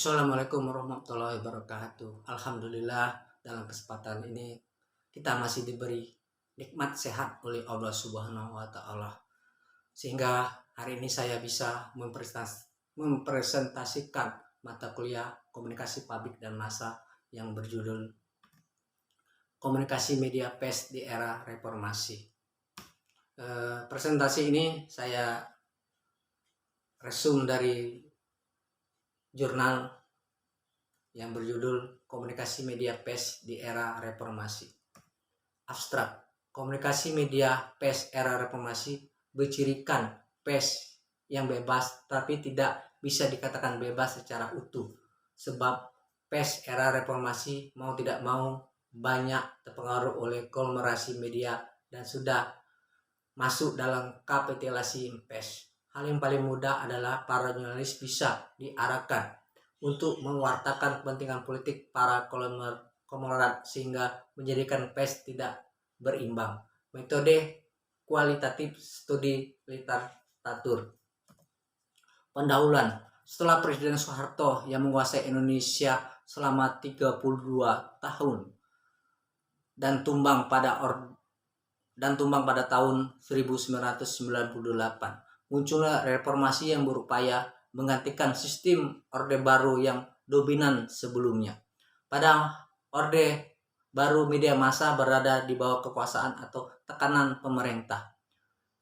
Assalamualaikum warahmatullahi wabarakatuh. Alhamdulillah, dalam kesempatan ini kita masih diberi nikmat sehat oleh Allah Subhanahu wa taala. Sehingga hari ini saya bisa mempresentasikan mata kuliah Komunikasi Publik dan Massa yang berjudul Komunikasi Media Pers di Era Reformasi. Presentasi ini saya resum dari jurnal yang berjudul Komunikasi Media Pers di Era Reformasi. Abstrak, komunikasi media pers era reformasi bercirikan pers yang bebas, tapi tidak bisa dikatakan bebas secara utuh, sebab pers era reformasi mau tidak mau banyak terpengaruh oleh konglomerasi media dan sudah masuk dalam kapitulasi pers. Hal yang paling mudah adalah para jurnalis bisa diarahkan untuk mewartakan kepentingan politik para konglomerat sehingga menjadikan pers tidak berimbang. Metode kualitatif studi literatur. Pendahuluan. Setelah Presiden Soeharto yang menguasai Indonesia selama 32 tahun dan tumbang pada tahun 1998, munculnya reformasi yang berupaya menggantikan sistem Orde Baru yang dominan sebelumnya. Pada Orde Baru, media massa berada di bawah kekuasaan atau tekanan pemerintah.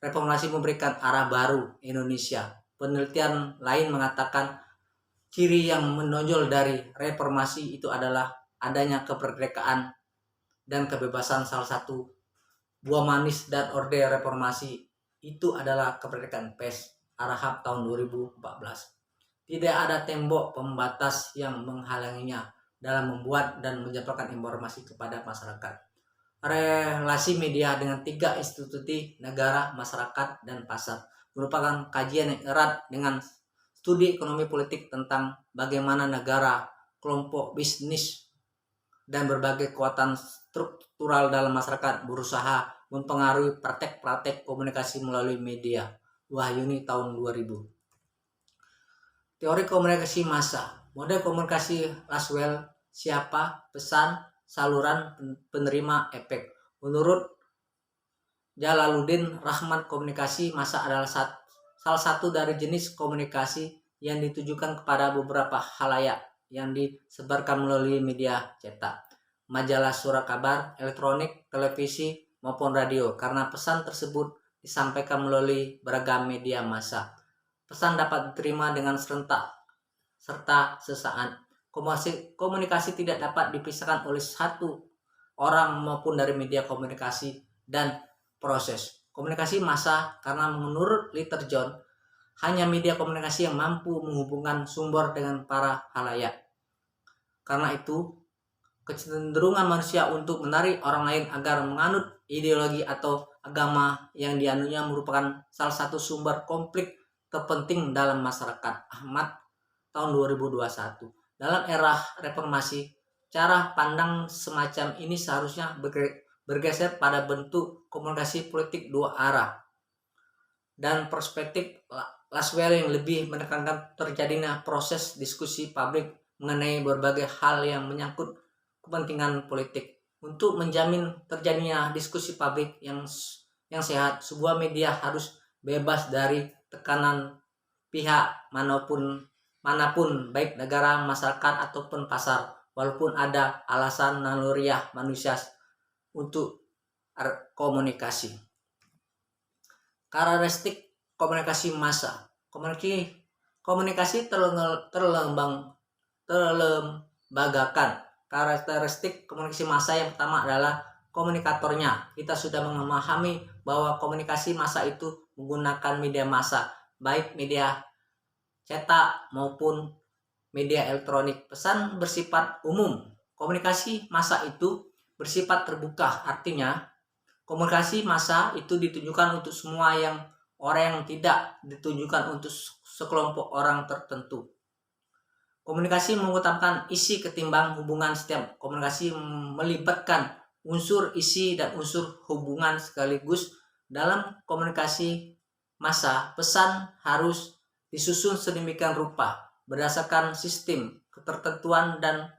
Reformasi memberikan arah baru Indonesia. Penelitian lain mengatakan ciri yang menonjol dari reformasi itu adalah adanya kemerdekaan dan kebebasan. Salah satu buah manis dan Orde Reformasi itu adalah kemerdekaan pers Arahap tahun 2014. Tidak ada tembok pembatas yang menghalanginya dalam membuat dan menyampaikan informasi kepada masyarakat. Relasi media dengan tiga institusi negara, masyarakat, dan pasar merupakan kajian yang erat dengan studi ekonomi politik tentang bagaimana negara, kelompok bisnis, dan berbagai kekuatan struktural dalam masyarakat berusaha mempengaruhi praktek-praktek komunikasi melalui media. Wahyuni tahun 2000. Teori komunikasi massa. Model komunikasi Laswell, siapa, pesan, saluran, penerima, efek. Menurut Jalaluddin Rahman, komunikasi massa adalah salah satu dari jenis komunikasi yang ditujukan kepada beberapa khalayak yang disebarkan melalui media cetak, majalah, surat kabar, elektronik, televisi, maupun radio, karena pesan tersebut disampaikan melalui beragam media massa. Pesan dapat diterima dengan serentak serta sesaat. Komunikasi tidak dapat dipisahkan oleh satu orang maupun dari media komunikasi dan proses komunikasi massa, karena menurut Litterjohn hanya media komunikasi yang mampu menghubungkan sumber dengan para khalayak. Karena itu, kecenderungan manusia untuk menarik orang lain agar menganut ideologi atau agama yang dianutnya merupakan salah satu sumber konflik terpenting dalam masyarakat. Ahmad tahun 2021. Dalam era reformasi, cara pandang semacam ini seharusnya bergeser pada bentuk komunikasi politik dua arah dan perspektif Laswell yang lebih menekankan terjadinya proses diskusi publik mengenai berbagai hal yang menyangkut kepentingan politik. Untuk menjamin terjadinya diskusi publik yang sehat, sebuah media harus bebas dari tekanan pihak manapun, baik negara, masyarakat, ataupun pasar, walaupun ada alasan naluriah manusia untuk komunikasi. Karakteristik komunikasi massa. Komunikasi terlembagakan. Karakteristik komunikasi massa yang pertama adalah komunikatornya. Kita sudah memahami bahwa komunikasi massa itu menggunakan media massa, baik media cetak maupun media elektronik. Pesan bersifat umum. Komunikasi massa itu bersifat terbuka, artinya komunikasi massa itu ditujukan untuk semua orang yang tidak ditujukan untuk sekelompok orang tertentu. Komunikasi mengutamakan isi ketimbang hubungan. Setiap komunikasi melibatkan unsur isi dan unsur hubungan sekaligus. Dalam komunikasi massa, pesan harus disusun sedemikian rupa berdasarkan sistem ketertentuan dan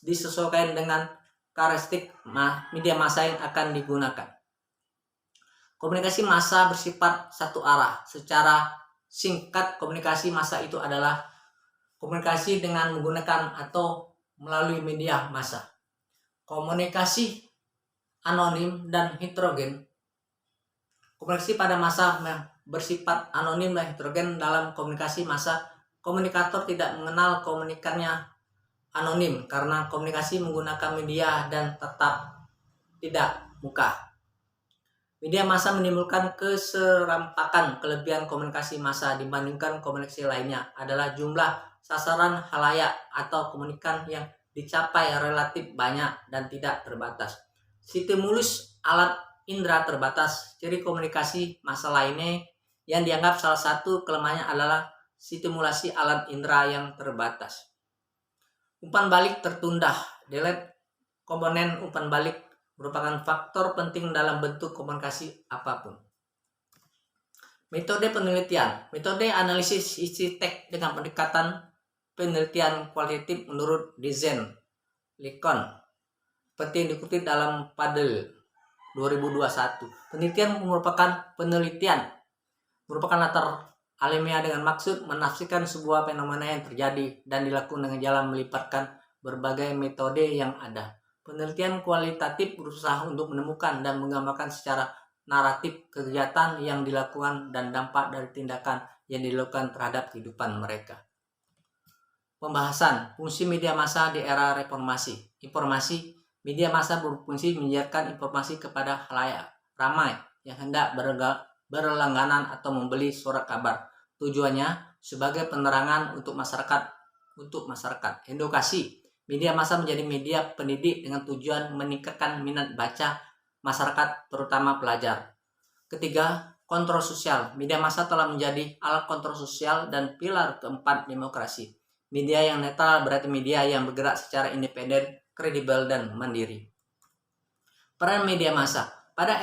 disesuaikan dengan karakteristik media massa yang akan digunakan. Komunikasi massa bersifat satu arah. Secara singkat, komunikasi massa itu adalah komunikasi dengan menggunakan atau melalui media massa. Komunikasi anonim dan heterogen. Komunikasi pada massa bersifat anonim dan heterogen. Dalam komunikasi massa, komunikator tidak mengenal komunikannya anonim karena komunikasi menggunakan media dan tetap tidak muka. Media massa menimbulkan keserampakan. Kelebihan komunikasi massa dibandingkan komunikasi lainnya adalah jumlah sasaran halayak atau komunikan yang dicapai relatif banyak dan tidak terbatas. Stimulus alat indera terbatas. Ciri komunikasi massa lainnya yang dianggap salah satu kelemahannya adalah stimulasi alat indera yang terbatas. Umpan balik tertunda. Delete komponen umpan balik merupakan faktor penting dalam bentuk komunikasi apapun. Metode penelitian. Metode analisis isi teks dengan pendekatan penelitian kualitatif menurut Dezen Lincoln seperti yang dikutip dalam Padel 2021. Penelitian merupakan latar alamiah dengan maksud menafsirkan sebuah fenomena yang terjadi dan dilakukan dengan jalan melibatkan berbagai metode yang ada. Penelitian kualitatif berusaha untuk menemukan dan menggambarkan secara naratif kegiatan yang dilakukan dan dampak dari tindakan yang dilakukan terhadap kehidupan mereka. Pembahasan fungsi media massa di era reformasi. Informasi. Media massa berfungsi menyiarkan informasi kepada khalayak ramai yang hendak berlangganan atau membeli surat kabar. Tujuannya sebagai penerangan untuk masyarakat. Edukasi. Media massa menjadi media pendidik dengan tujuan meningkatkan minat baca masyarakat, terutama pelajar. Ketiga, kontrol sosial. Media massa telah menjadi alat kontrol sosial dan pilar keempat demokrasi. Media yang netral berarti media yang bergerak secara independen, kredibel, dan mandiri. Peran media massa. Pada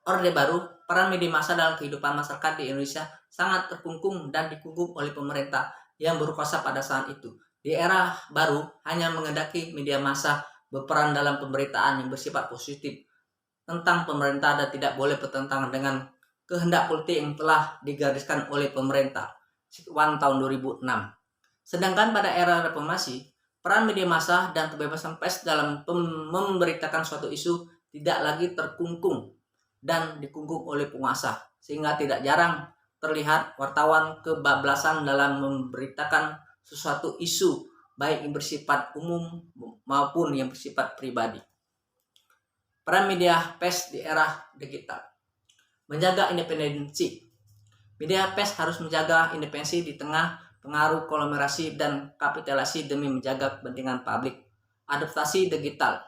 Orde Baru, peran media massa dalam kehidupan masyarakat di Indonesia sangat terkungkung dan dikungkung oleh pemerintah yang berkuasa pada saat itu. Di era baru, hanya mengendaki media massa berperan dalam pemberitaan yang bersifat positif tentang pemerintah dan tidak boleh bertentangan dengan kehendak politik yang telah digariskan oleh pemerintah tahun 2006. Sedangkan pada era reformasi, peran media massa dan kebebasan pers dalam memberitakan suatu isu tidak lagi terkungkung dan dikungkung oleh penguasa, sehingga tidak jarang terlihat wartawan kebablasan dalam memberitakan sesuatu isu, baik yang bersifat umum maupun yang bersifat pribadi. Peran media pers di era digital. Menjaga independensi. Media pers harus menjaga independensi di tengah pengaruh konglomerasi dan kapitalisasi demi menjaga kepentingan publik. Adaptasi digital.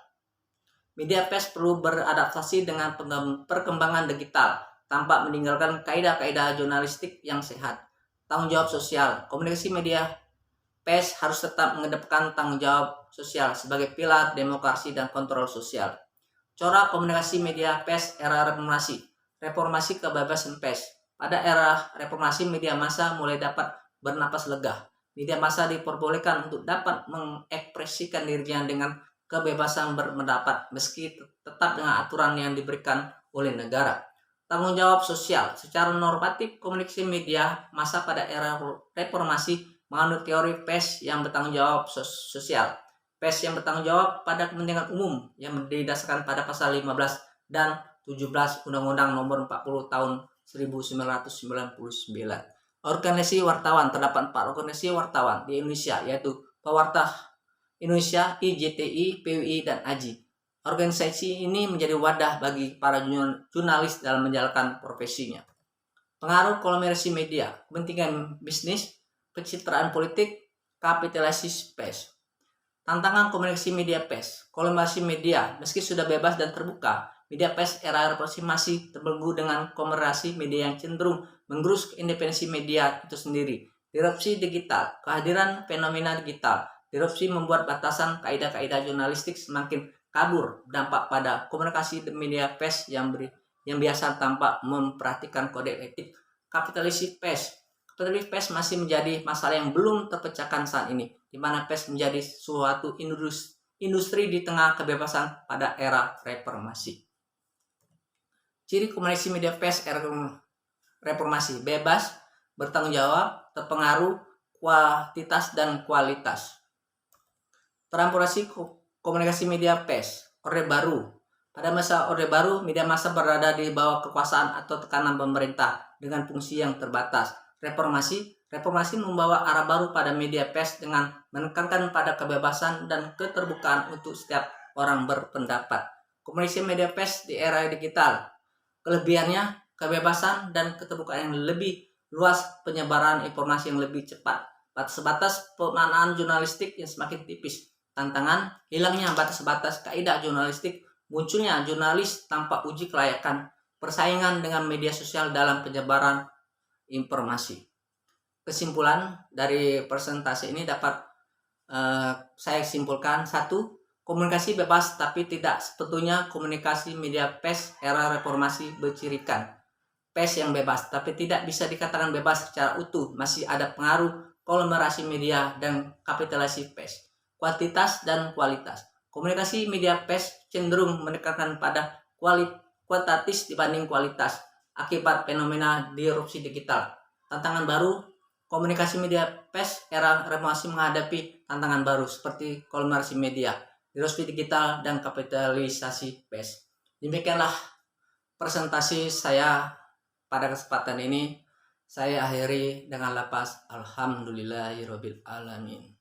Media pers perlu beradaptasi dengan perkembangan digital tanpa meninggalkan kaidah-kaidah jurnalistik yang sehat. Tanggung jawab sosial. Komunikasi media pers harus tetap mengedepankan tanggung jawab sosial sebagai pilar demokrasi dan kontrol sosial. Corak komunikasi media pers era reformasi. Reformasi kebebasan pers. Pada era reformasi, media massa mulai dapat bernapas lega. Media massa diperbolehkan untuk dapat mengekspresikan dirinya dengan kebebasan berpendapat meski tetap dengan aturan yang diberikan oleh negara. Tanggung jawab sosial. Secara normatif, komunikasi media massa pada era reformasi menganut teori pers yang bertanggung jawab sosial. Pers yang bertanggung jawab pada kepentingan umum yang didasarkan pada pasal 15 dan 17 Undang-Undang Nomor 40 Tahun 1999. Organisasi wartawan. Terdapat 4 organisasi wartawan di Indonesia, yaitu Pewarta Indonesia, IJTI, PWI, dan AJI. Organisasi ini menjadi wadah bagi para jurnalis dalam menjalankan profesinya. Pengaruh konglomerasi media, kepentingan bisnis, pencitraan politik, kapitalisasi pers. Tantangan komunikasi media pers. Konglomerasi media, meski sudah bebas dan terbuka, media pers era reformasi masih terbelenggu dengan konglomerasi media yang cenderung menggerus independensi media itu sendiri. Disrupsi digital. Kehadiran fenomena digital. Disrupsi membuat batasan kaidah-kaidah jurnalistik semakin kabur, dampak pada komunikasi media pers yang biasa tanpa memperhatikan kode etik. Kapitalisasi pers. kapitalis pers masih menjadi masalah yang belum terpecahkan saat ini, di mana pers menjadi suatu industri di tengah kebebasan pada era reformasi. Ciri komunikasi media pers era reformasi: bebas, bertanggung jawab, terpengaruh, kuantitas dan kualitas. Transformasi komunikasi media pers, Orde Baru. Pada masa Orde Baru, media massa berada di bawah kekuasaan atau tekanan pemerintah dengan fungsi yang terbatas. Reformasi membawa arah baru pada media pers dengan menekankan pada kebebasan dan keterbukaan untuk setiap orang berpendapat. Komunikasi media pers di era digital. Kelebihannya, kebebasan dan keterbukaan yang lebih luas, penyebaran informasi yang lebih cepat. Batas-batas pemaknaan jurnalistik yang semakin tipis. Tantangan, hilangnya batas-batas kaidah jurnalistik, munculnya jurnalis tanpa uji kelayakan, persaingan dengan media sosial dalam penyebaran informasi. Kesimpulan dari presentasi ini dapat saya simpulkan: 1. Komunikasi bebas, tapi tidak sebetulnya komunikasi media pers era reformasi bercirikan pers yang bebas, tapi tidak bisa dikatakan bebas secara utuh. Masih ada pengaruh konglomerasi media dan kapitalisasi pers. Kuantitas dan kualitas. Komunikasi media pers cenderung menekankan pada kualitatif dibanding kualitas akibat fenomena disrupsi digital. Tantangan baru, komunikasi media pers era reformasi menghadapi tantangan baru seperti konglomerasi media, disrupsi digital, dan kapitalisasi pers. Demikianlah presentasi saya pada kesempatan ini. Saya akhiri dengan lafaz alhamdulillahirabbil alamin.